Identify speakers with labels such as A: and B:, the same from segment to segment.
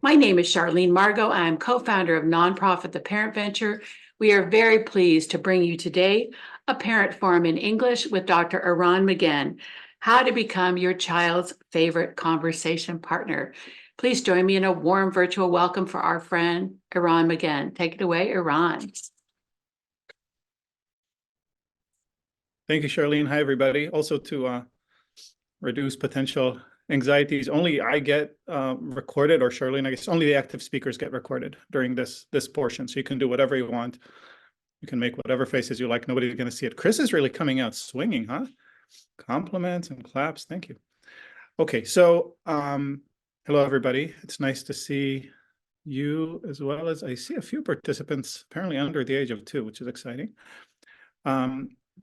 A: My name is Charlene Margot. I am co-founder of nonprofit The Parent Venture. We are very pleased to bring you today a parent forum in English with Dr. Eran Magen, how to become your child's favorite conversation partner. Please join me in a warm virtual welcome for our friend Eran Magen. Take it away, Eran.
B: Thank you, Charlene. Hi, everybody. Also to reduce potential anxieties, only I get recorded, or Charlene, I guess only the active speakers get recorded during this portion. So you can do whatever you want. You can make whatever faces you like. Nobody's going to see it. Chris is really coming out swinging, huh? Compliments and claps. Thank you. Okay, so hello, everybody. It's nice to see you, as well as I see a few participants apparently under the age of 2, which is exciting.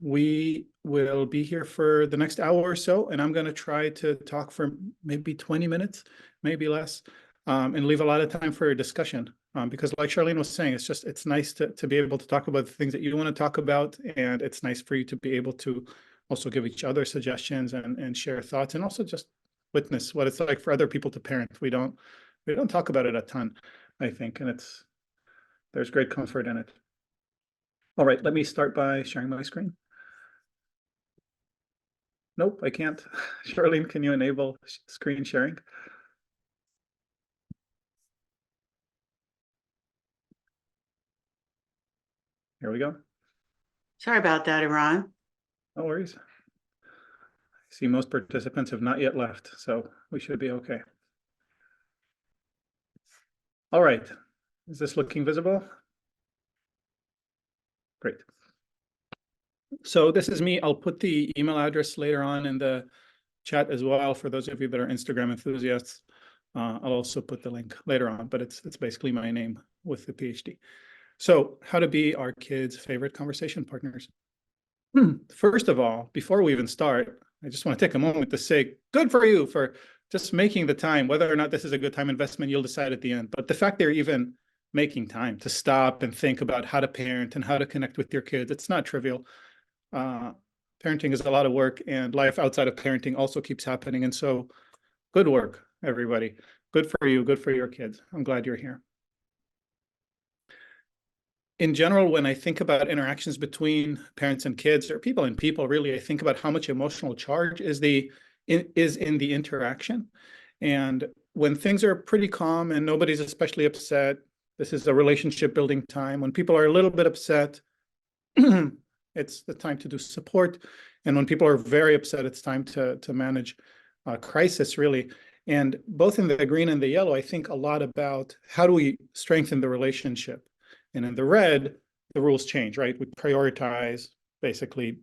B: We will be here for the next hour or so, and I'm going to try to talk for maybe 20 minutes, maybe less, and leave a lot of time for a discussion. Because like Charlene was saying, it's nice to be able to talk about the things that you want to talk about, and it's nice for you to be able to also give each other suggestions and share thoughts, and also just witness what it's like for other people to parent. We don't talk about it a ton, I think, and there's great comfort in it. All right, let me start by sharing my screen. Nope, I can't. Charlene, can you enable screen sharing? Here we go.
A: Sorry about that, Eran.
B: No worries. I see most participants have not yet left, so we should be okay. All right. Is this looking visible? Great. So this is me. I'll put the email address later on in the chat as well for those of you that are Instagram enthusiasts. I'll also put the link later on, but it's basically my name with the PhD. So how to be our kids' favorite conversation partners. First of all, before we even start, I just want to take a moment to say, good for you for just making the time. Whether or not this is a good time investment, you'll decide at the end. But the fact they're even making time to stop and think about how to parent and how to connect with your kids, it's not trivial. Parenting is a lot of work, and life outside of parenting also keeps happening. And so good work, everybody. Good for you. Good for your kids. I'm glad you're here. In general, when I think about interactions between parents and kids, or people and people, really, I think about how much emotional charge is in the interaction. And when things are pretty calm and nobody's especially upset, this is a relationship building time. When people are a little bit upset, it's the time to do support. And when people are very upset, it's time to manage a crisis, really. And both in the green and the yellow, I think a lot about how do we strengthen the relationship. And in the red, the rules change, right? We prioritize basically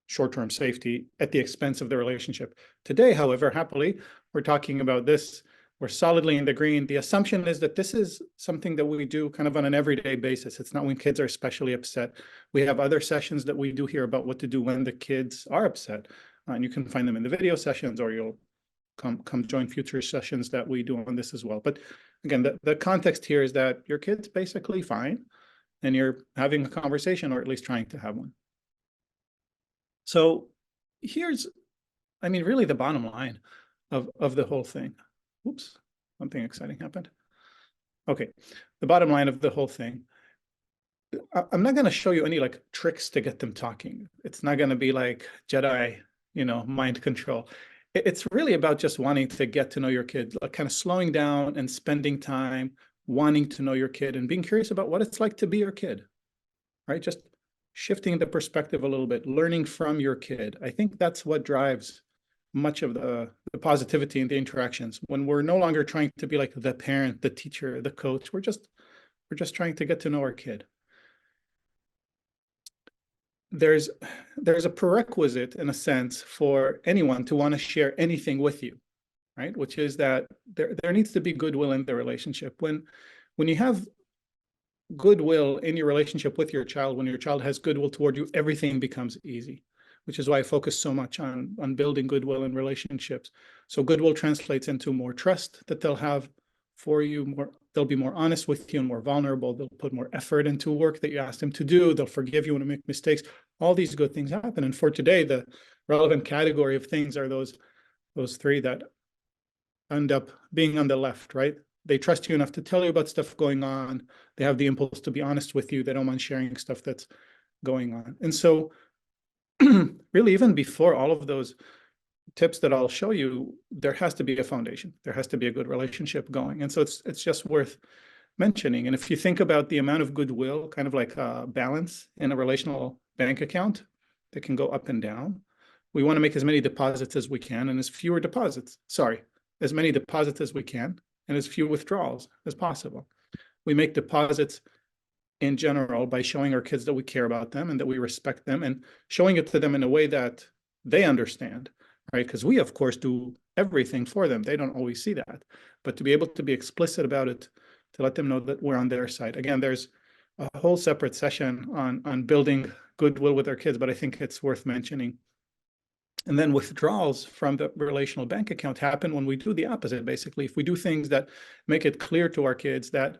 B: short-term safety at the expense of the relationship. Today, however, happily, we're talking about this. We're solidly in the green. The assumption is that this is something that we do kind of on an everyday basis. It's not when kids are especially upset. We have other sessions that we do here about what to do when the kids are upset. And you can find them in the video sessions, or you'll come join future sessions that we do on this as well. But again, the context here is that your kid's basically fine, and you're having a conversation, or at least trying to have one. So here's, really the bottom line of the whole thing. Oops, something exciting happened. Okay, the bottom line of the whole thing. I'm not going to show you any tricks to get them talking. It's not going to be like Jedi, mind control. It's really about just wanting to get to know your kid, kind of slowing down and spending time wanting to know your kid and being curious about what it's like to be your kid, right? Just shifting the perspective a little bit, learning from your kid. I think that's what drives much of the positivity in the interactions. When we're no longer trying to be like the parent, the teacher, the coach, we're just trying to get to know our kid. There's a prerequisite, in a sense, for anyone to want to share anything with you, right? Which is that there needs to be goodwill in the relationship. When you have goodwill in your relationship with your child, when your child has goodwill toward you, everything becomes easy, which is why I focus so much on building goodwill in relationships. So goodwill translates into more trust that they'll have for you, they'll be more honest with you and more vulnerable. They'll put more effort into work that you asked them to do. They'll forgive you when you make mistakes. All these good things happen. And for today, the relevant category of things are those three that end up being on the left, right? they trust you enough to tell you about stuff going on. They have the impulse to be honest with you. They don't mind sharing stuff that's going on. And so really, even before all of those tips that I'll show you, there has to be a foundation. There has to be a good relationship going. And so it's just worth mentioning. And if you think about the amount of goodwill, kind of like a balance in a relational bank account that can go up and down, we want to make as many deposits as we can and as many deposits as we can and as few withdrawals as possible. We make deposits in general by showing our kids that we care about them and that we respect them and showing it to them in a way that they understand, right? Because we, of course, do everything for them. They don't always see that. But to be able to be explicit about it, to let them know that we're on their side. Again, there's a whole separate session on building goodwill with our kids, but I think it's worth mentioning. And then withdrawals from the relational bank account happen when we do the opposite, basically. If we do things that make it clear to our kids that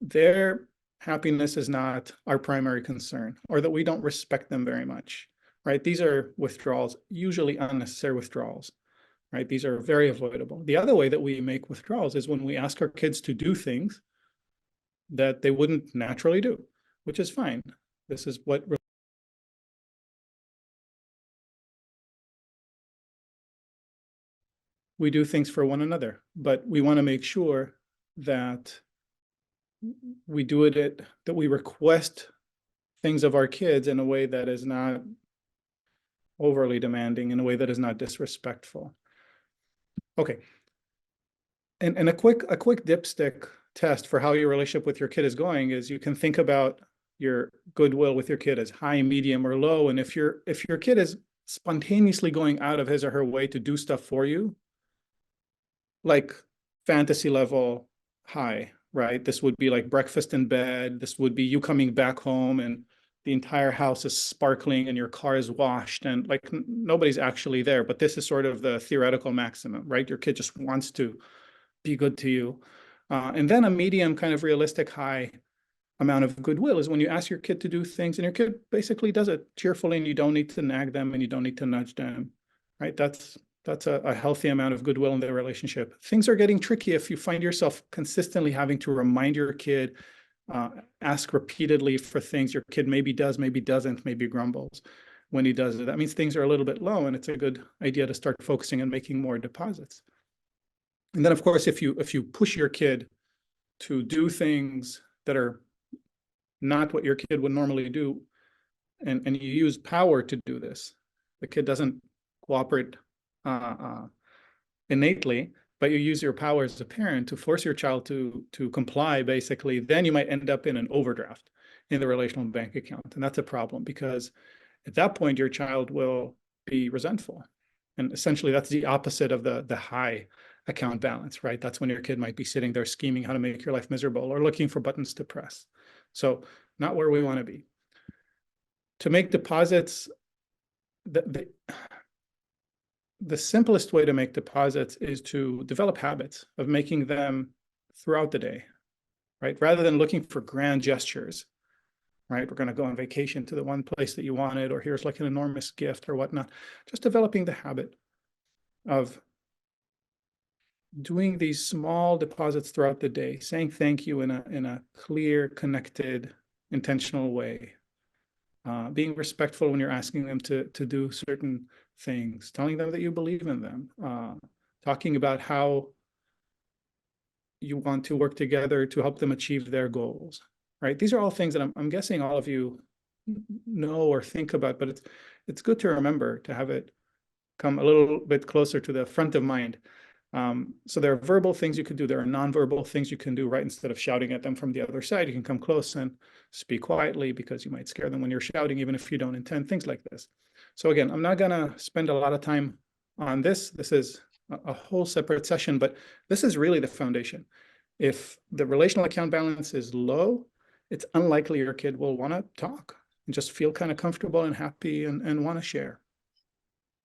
B: their happiness is not our primary concern, or that we don't respect them very much, right? These are withdrawals, usually unnecessary withdrawals, right? These are very avoidable. The other way that we make withdrawals is when we ask our kids to do things that they wouldn't naturally do, which is fine. This is what we do things for one another, but we want to make sure that we do it, that we request things of our kids in a way that is not overly demanding, in a way that is not disrespectful. Okay. And a quick dipstick test for how your relationship with your kid is going is you can think about your goodwill with your kid as high, medium, or low. And if your kid is spontaneously going out of his or her way to do stuff for you, like fantasy level high, right? This would be like breakfast in bed. This would be you coming back home and the entire house is sparkling and your car is washed and like nobody's actually there. But this is sort of the theoretical maximum, right? Your kid just wants to be good to you. And then a medium kind of realistic high amount of goodwill is when you ask your kid to do things and your kid basically does it cheerfully and you don't need to nag them and you don't need to nudge them, right? That's a healthy amount of goodwill in their relationship. Things are getting tricky if you find yourself consistently having to remind your kid, ask repeatedly for things your kid maybe does, maybe doesn't, maybe grumbles when he does it. That means things are a little bit low and it's a good idea to start focusing on making more deposits. And then, of course, if you push your kid to do things that are not what your kid would normally do, and you use power to do this, the kid doesn't cooperate innately, but you use your power as a parent to force your child to comply, basically, then you might end up in an overdraft in the relational bank account. And that's a problem because at that point, your child will be resentful. And essentially, that's the opposite of the high account balance, right? That's when your kid might be sitting there scheming how to make your life miserable or looking for buttons to press. So not where we want to be. To make deposits, the simplest way to make deposits is to develop habits of making them throughout the day, right? Rather than looking for grand gestures, right? We're going to go on vacation to the one place that you wanted, or here's like an enormous gift or whatnot. Just developing the habit of doing these small deposits throughout the day, saying thank you in a clear, connected, intentional way. Being respectful when you're asking them to do certain things, telling them that you believe in them, talking about how you want to work together to help them achieve their goals, right? These are all things that I'm guessing all of you know or think about, but it's good to remember, to have it come a little bit closer to the front of mind. So there are verbal things you can do. There are nonverbal things you can do, right? Instead of shouting at them from the other side, you can come close and speak quietly because you might scare them when you're shouting, even if you don't intend, things like this. So again, I'm not going to spend a lot of time on this. This is a whole separate session, but this is really the foundation. If the relational account balance is low, it's unlikely your kid will want to talk and just feel kind of comfortable and happy and want to share.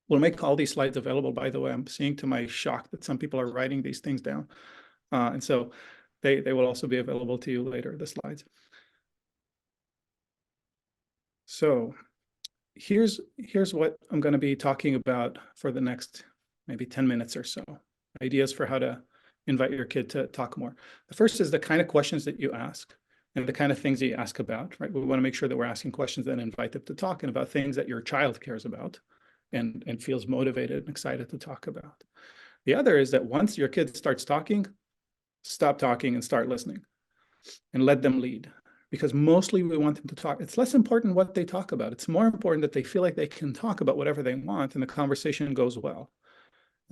B: We'll make all these slides available, by the way. I'm seeing to my shock that some people are writing these things down. And so they will also be available to you later, the slides. So here's what I'm going to be talking about for the next maybe 10 minutes or so. Ideas for how to invite your kid to talk more. The first is the kind of questions that you ask and the kind of things that you ask about, right? We want to make sure that we're asking questions that invite them to talk and about things that your child cares about and feels motivated and excited to talk about. The other is that once your kid starts talking, stop talking and start listening and let them lead. Because mostly we want them to talk. It's less important what they talk about. It's more important that they feel like they can talk about whatever they want and the conversation goes well.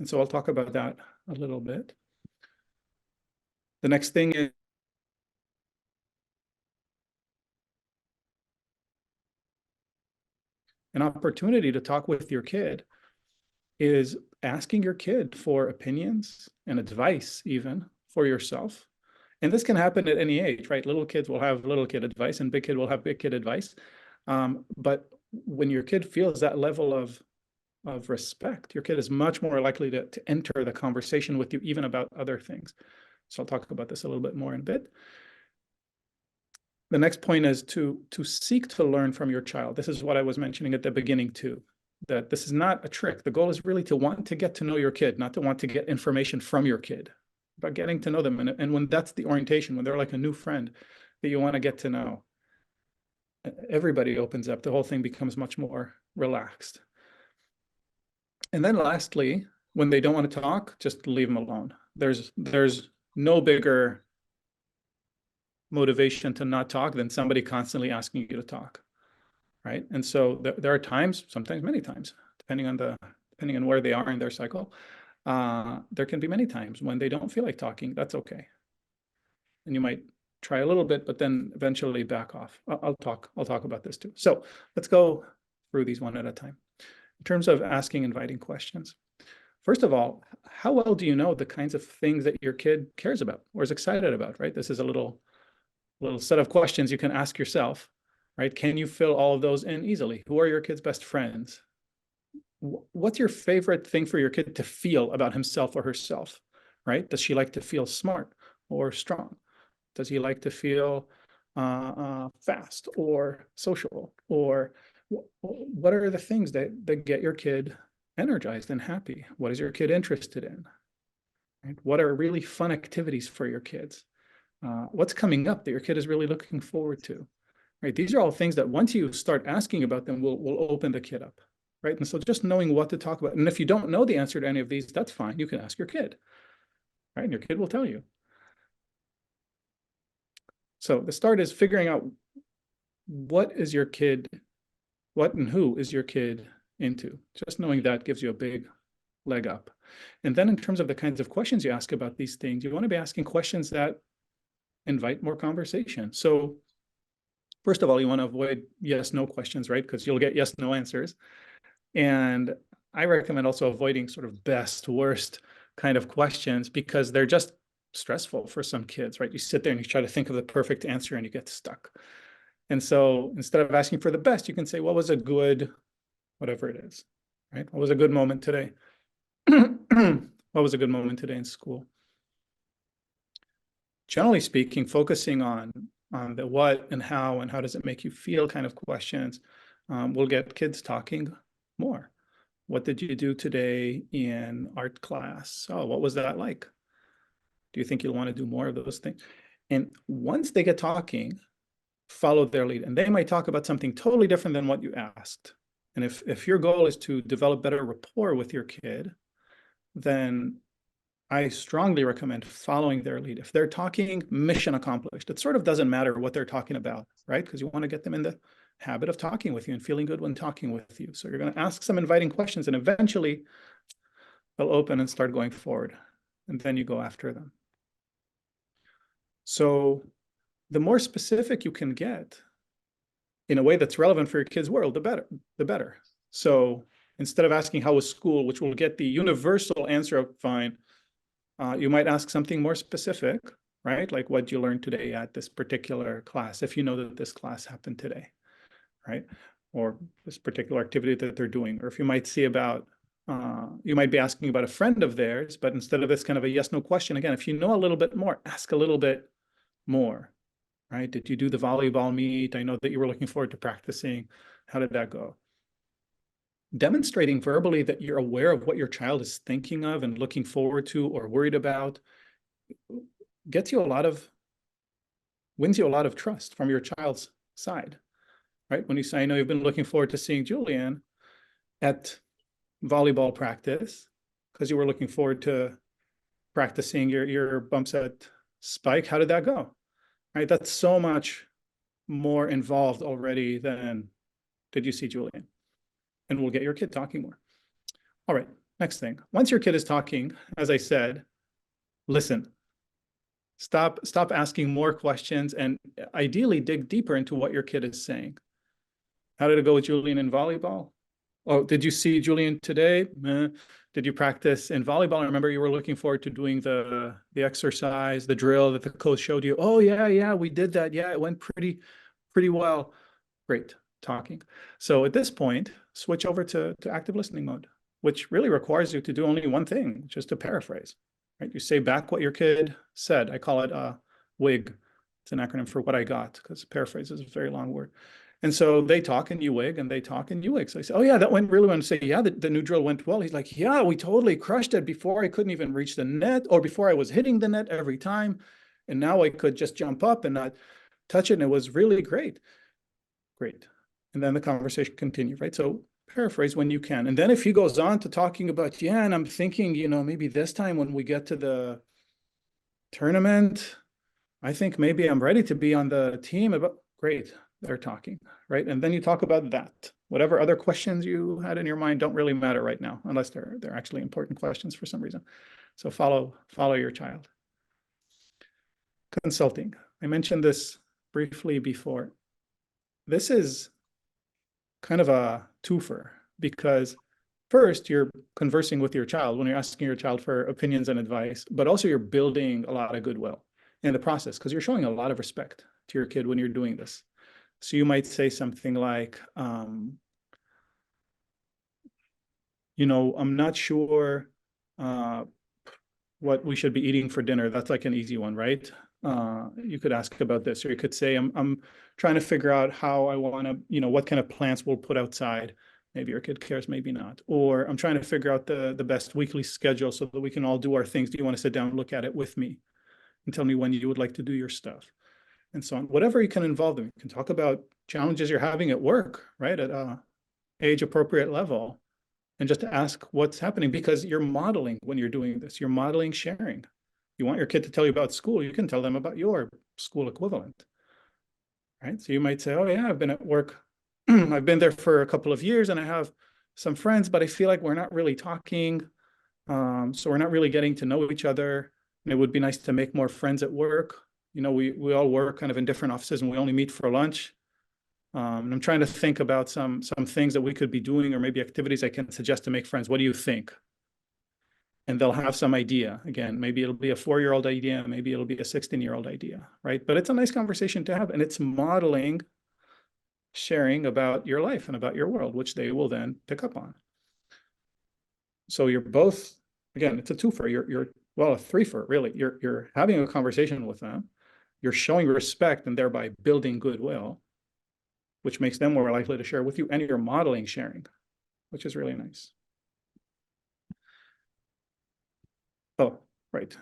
B: And so I'll talk about that a little bit. The next thing is an opportunity to talk with your kid is asking your kid for opinions and advice even for yourself. And this can happen at any age, right? Little kids will have little kid advice and big kid will have big kid advice. But when your kid feels that level of respect, your kid is much more likely to enter the conversation with you, even about other things. So I'll talk about this a little bit more in a bit. The next point is to seek to learn from your child. This is what I was mentioning at the beginning too, that this is not a trick. The goal is really to want to get to know your kid, not to want to get information from your kid, about getting to know them. And when that's the orientation, when they're like a new friend that you want to get to know, everybody opens up. The whole thing becomes much more relaxed. And then lastly, when they don't want to talk, just leave them alone. There's no bigger motivation to not talk than somebody constantly asking you to talk, right? And so there are times, sometimes many times, depending on where they are in their cycle, there can be many times when they don't feel like talking. That's okay. And you might try a little bit, but then eventually back off. I'll talk about this too. So let's go through these one at a time. In terms of asking inviting questions, first of all, how well do you know the kinds of things that your kid cares about or is excited about, right? This is a little set of questions you can ask yourself, right? Can you fill all of those in easily? Who are your kid's best friends? What's your favorite thing for your kid to feel about himself or herself, right? Does she like to feel smart or strong? Does he like to feel fast or social? Or what are the things that get your kid energized and happy? What is your kid interested in? Right? What are really fun activities for your kids? What's coming up that your kid is really looking forward to? Right? These are all things that once you start asking about them, will open the kid up. Right? And so just knowing what to talk about. And if you don't know the answer to any of these, that's fine. You can ask your kid. Right? And your kid will tell you. So the start is figuring out what and who is your kid into. Just knowing that gives you a big leg up. And then in terms of the kinds of questions you ask about these things, you want to be asking questions that invite more conversation. So first of all, you want to avoid yes, no questions, right? Because you'll get yes, no answers. And I recommend also avoiding sort of best, worst kind of questions because they're just stressful for some kids, right? You sit there and you try to think of the perfect answer and you get stuck. And so instead of asking for the best, you can say, what was a good, whatever it is, right? What was a good moment today? What was a good moment today in school? Generally speaking, focusing on the what and how does it make you feel kind of questions will get kids talking more. What did you do today in art class? Oh, what was that like? Do you think you'll want to do more of those things? And once they get talking, follow their lead. And they might talk about something totally different than what you asked. And if your goal is to develop better rapport with your kid, then I strongly recommend following their lead. If they're talking, mission accomplished. It sort of doesn't matter what they're talking about, right? Because you want to get them in the habit of talking with you and feeling good when talking with you. So you're going to ask some inviting questions and eventually they'll open and start going forward. And then you go after them. So the more specific you can get in a way that's relevant for your kid's world, the better. So instead of asking how was school, which will get the universal answer of fine, you might ask something more specific, right? Like what you learned today at this particular class, if you know that this class happened today, right? Or this particular activity that they're doing. Or if you might see about, you might be asking about a friend of theirs, but instead of this kind of a yes, no question, again, if you know a little bit more, ask a little bit more, right? Did you do the volleyball meet? I know that you were looking forward to practicing. How did that go? Demonstrating verbally that you're aware of what your child is thinking of and looking forward to or worried about gets you a lot of, wins you a lot of trust from your child's side, right? When you say, I know you've been looking forward to seeing Julian at volleyball practice because you were looking forward to practicing your bumps at spike. How did that go? Right? That's so much more involved already than did you see Julian? And we'll get your kid talking more. All right, next thing. Once your kid is talking, as I said, listen. Stop asking more questions and ideally dig deeper into what your kid is saying. How did it go with Julian in volleyball? Oh, did you see Julian today? Did you practice in volleyball? I remember you were looking forward to doing the exercise, the drill that the coach showed you. Oh, yeah, we did that. Yeah, it went pretty well. Great, talking. So at this point, switch over to active listening mode, which really requires you to do only one thing, just to paraphrase, right? You say back what your kid said. I call it WIG. It's an acronym for what I got, because paraphrase is a very long word. And so they talk and you wig, and they talk and you wig. So I say, oh yeah, that went really well. And say, yeah, the new drill went well. He's like, yeah, we totally crushed it. Before I couldn't even reach the net, or before I was hitting the net every time. And now I could just jump up and not touch it. And it was really great. Great. And then the conversation continued, right? So paraphrase when you can. And then if he goes on to talking about, yeah, and I'm thinking, maybe this time when we get to the tournament, I think maybe I'm ready to be on the team. About great. They're talking, right? And then you talk about that. Whatever other questions you had in your mind don't really matter right now, unless they're actually important questions for some reason. So follow your child. Consulting. I mentioned this briefly before. This is kind of a twofer, because first you're conversing with your child when you're asking your child for opinions and advice, but also you're building a lot of goodwill in the process, because you're showing a lot of respect to your kid when you're doing this. So you might say something like, I'm not sure what we should be eating for dinner. That's like an easy one, right? You could ask about this, or you could say, I'm trying to figure out how I want to, what kind of plants we'll put outside. Maybe your kid cares, maybe not. Or I'm trying to figure out the best weekly schedule so that we can all do our things. Do you want to sit down and look at it with me and tell me when you would like to do your stuff? And so on. Whatever you can involve them. You can talk about challenges you're having at work, right? At a age appropriate level, and just ask what's happening, because you're modeling when you're doing this. You're modeling sharing. You want your kid to tell you about school, you can tell them about your school equivalent, right? So you might say, oh yeah, I've been at work. I've been there for a couple of years and I have some friends, but I feel like we're not really talking. So we're not really getting to know each other. And it would be nice to make more friends at work. We all work kind of in different offices and we only meet for lunch. And I'm trying to think about some things that we could be doing, or maybe activities I can suggest to make friends. What do you think? And they'll have some idea. Again, maybe it'll be a 4-year-old idea, maybe it'll be a 16-year-old idea, right? But it's a nice conversation to have, and it's modeling sharing about your life and about your world, which they will then pick up on. So you're both, again, it's a twofer. You're well, a threefer, really. You're having a conversation with them, you're showing respect and thereby building goodwill, which makes them more likely to share with you, and you're modeling sharing, which is really nice. Oh, right.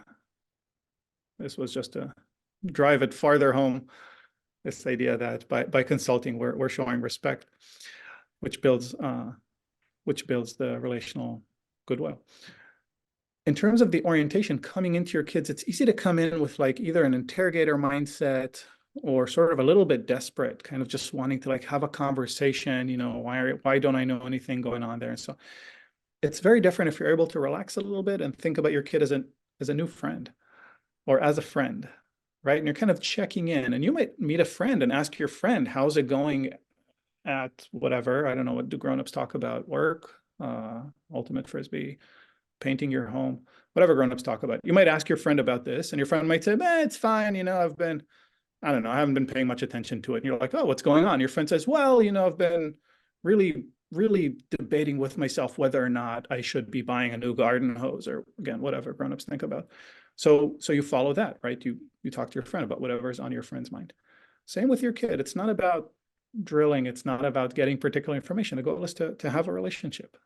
B: This was just to drive it farther home, this idea that by consulting, we're showing respect, which builds the relational goodwill. In terms of the orientation coming into your kids, it's easy to come in with like either an interrogator mindset or sort of a little bit desperate, kind of just wanting to like have a conversation, why don't I know anything going on there? And so it's very different if you're able to relax a little bit and think about your kid as a new friend or as a friend, right? And you're kind of checking in, and you might meet a friend and ask your friend, how's it going at whatever? I don't know, what do grownups talk about? Work, ultimate frisbee, painting your home, whatever grownups talk about. You might ask your friend about this, and your friend might say, it's fine. I don't know, I haven't been paying much attention to it. And you're like, oh, what's going on? Your friend says, well, I've been really debating with myself whether or not I should be buying a new garden hose, or again, whatever grownups think about. So you follow that, right? You talk to your friend about whatever is on your friend's mind. Same with your kid. It's not about drilling. It's not about getting particular information. The goal is to have a relationship,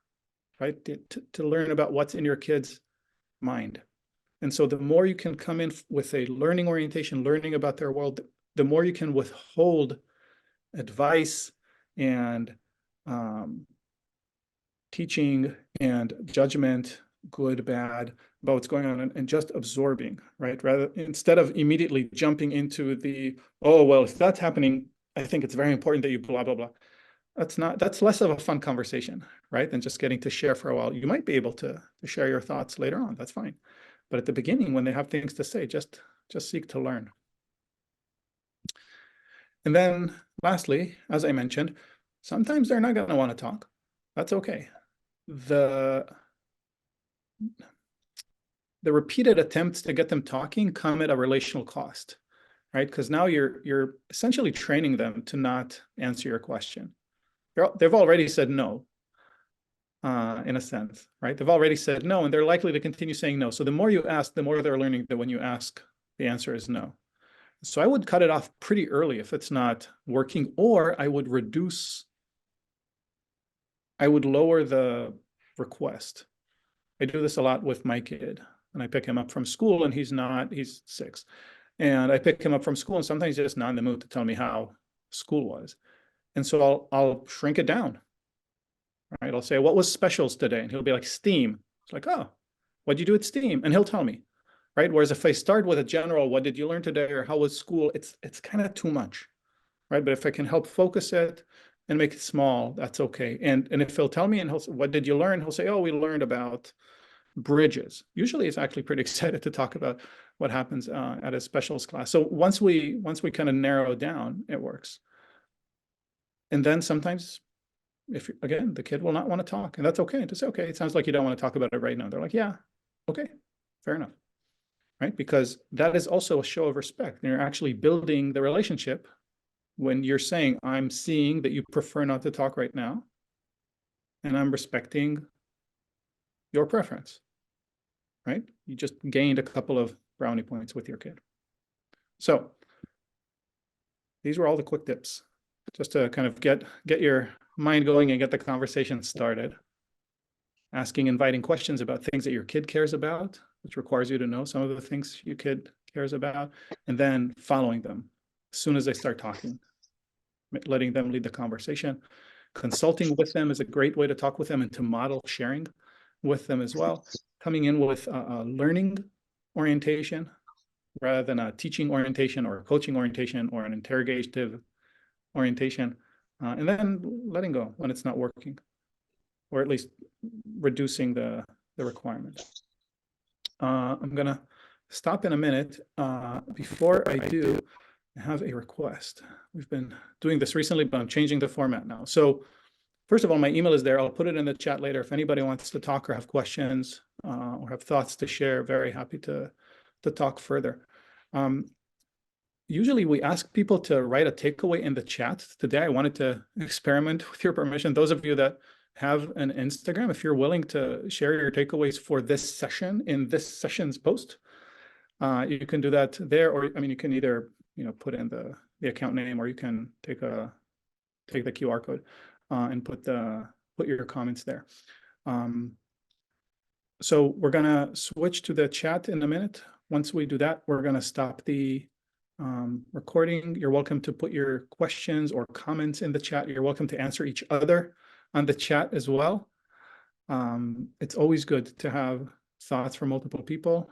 B: right? To learn about what's in your kid's mind. And so the more you can come in with a learning orientation, learning about their world, the more you can withhold advice and teaching and judgment, good, bad, about what's going on, and just absorbing, right? Rather, instead of immediately jumping into the, oh, well, if that's happening, I think it's very important that you blah, blah, blah. That's less of a fun conversation, right? Than just getting to share for a while. You might be able to share your thoughts later on. That's fine. But at the beginning, when they have things to say, just seek to learn. And then lastly, as I mentioned, sometimes they're not going to want to talk. That's okay. The repeated attempts to get them talking come at a relational cost, right? Because now you're essentially training them to not answer your question. They've already said no, in a sense, right? They've already said no, and they're likely to continue saying no. So the more you ask, the more they're learning that when you ask, the answer is no. So I would cut it off pretty early if it's not working, or I would lower the request. I do this a lot with my kid, and I pick him up from school, and he's 6. And I pick him up from school, and sometimes he's just not in the mood to tell me how school was. And so I'll shrink it down, right? I'll say, what was specials today? And he'll be like, STEAM. It's like, oh, what'd you do at STEAM? And he'll tell me, right? Whereas if I start with a general, what did you learn today? Or how was school? It's kind of too much, right? But if I can help focus it and make it small, that's okay. And if he'll tell me, and he'll say, what did you learn? He'll say, oh, we learned about bridges. Usually he's actually pretty excited to talk about what happens at a specials class. So once we kind of narrow down, it works. And then sometimes, if again, the kid will not want to talk, and that's okay. To say, okay, it sounds like you don't want to talk about it right now. They're like, yeah, okay, fair enough, right? Because that is also a show of respect. You're actually building the relationship when you're saying, I'm seeing that you prefer not to talk right now, and I'm respecting your preference, right? You just gained a couple of brownie points with your kid. So these were all the quick tips, just to kind of get your mind going and get the conversation started. Asking inviting questions about things that your kid cares about, which requires you to know some of the things your kid cares about, and then following them as soon as they start talking, letting them lead the conversation. Consulting with them is a great way to talk with them and to model sharing with them as well. Coming in with a learning orientation rather than a teaching orientation or a coaching orientation or an interrogative orientation, and then letting go when it's not working, or at least reducing the requirement. I'm gonna stop in a minute. Before I do, I have a request. We've been doing this recently, but I'm changing the format now. So first of all, my email is there. I'll put it in the chat later. If anybody wants to talk or have questions or have thoughts to share, very happy to talk further. Usually we ask people to write a takeaway in the chat. Today, I wanted to experiment with your permission. Those of you that have an Instagram, if you're willing to share your takeaways for this session in this session's post, you can do that there. Or, I mean, you can either, put in the account name, or you can take the QR code and put your comments there. So we're gonna switch to the chat in a minute. Once we do that, we're gonna stop the recording. You're welcome to put your questions or comments in the chat. You're welcome to answer each other on the chat as well. It's always good to have thoughts from multiple people.